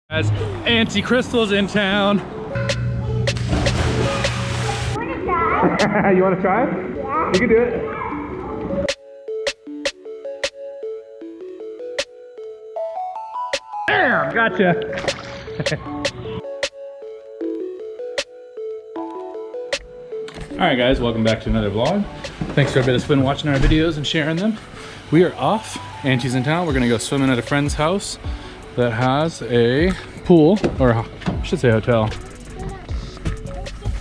Guys, Auntie Crystal's in town. You want to try? Yeah. You can do it. Bam! Gotcha. Alright guys, welcome back to another vlog. Thanks for everybody that's been watching our videos and sharing them. We are off. Auntie's in town. We're gonna go swimming at a friend's house that has a pool, or I should say hotel.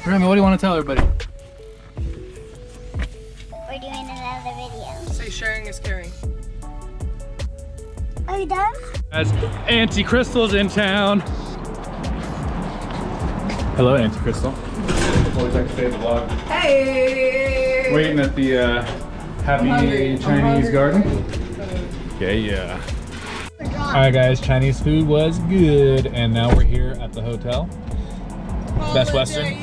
Remi, what do you want to tell everybody? We're doing another video. Say sharing is caring. Are you done? Guys, Auntie Crystal's in town. Hello, Auntie Crystal. Always like to stay in the vlog. Hey! Waiting at the happy Chinese garden. Okay, yeah. Alright guys, Chinese food was good, and now we're here at the hotel. Best Western.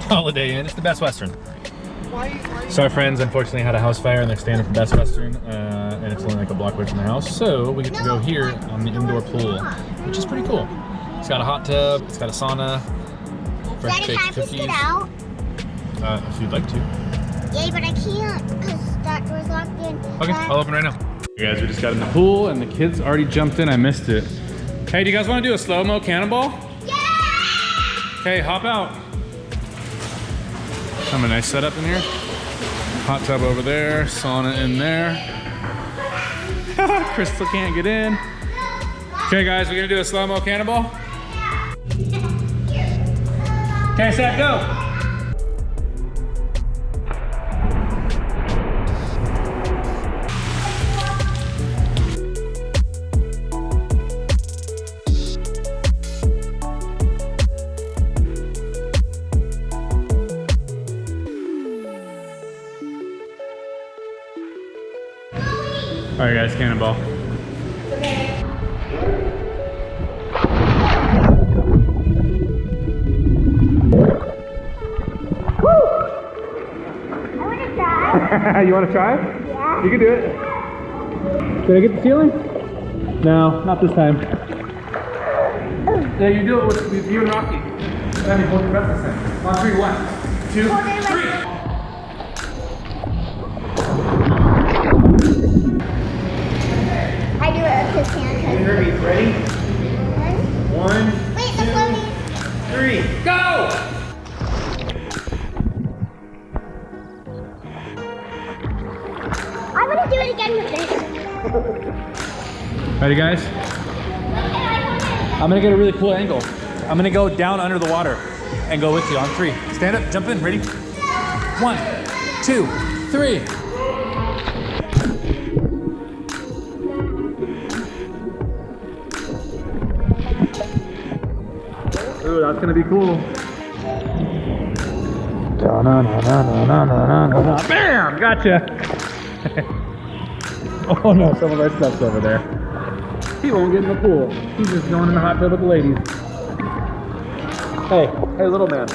Holiday Inn. It's the Best Western. So our friends unfortunately had a house fire and they're staying at the Best Western, and it's only like a block away from the house. So we get to go here on the indoor pool, which is pretty cool. It's got a hot tub, it's got a sauna, fresh Daddy, baked can I please cookies. get out? If you'd like to. Yay, but I can't because that door's locked in. Okay, I'll open right now. You guys, we just got in the pool and the kids already jumped in. I missed it. Hey, do you guys want to do a slow-mo cannonball? Yeah! Okay, hop out. Have a nice setup in here. Hot tub over there, sauna in there. Crystal can't get in. Okay, guys, we're gonna do a slow-mo cannonball. Okay, set, go. All right, guys, cannonball. You want to try? Yeah. You can do it. Did I get the ceiling? No, not this time. Yeah, you do it with you and Rocky. Let me hold your breath this time. On three, 1, 2, 3. I do it with his hand. Remi, ready? 1, Wait, the floating. 3, go! I'm gonna do it again with this. Ready, guys? I'm gonna get a really cool angle. I'm gonna go down under the water and go with you on 3. Stand up, jump in, ready? 1, 2, 3. Ooh, that's gonna be cool. Bam! Gotcha! Oh no, some of our stuff's over there. He won't get in the pool. He's just going in the hot tub with the ladies. Hey, little man.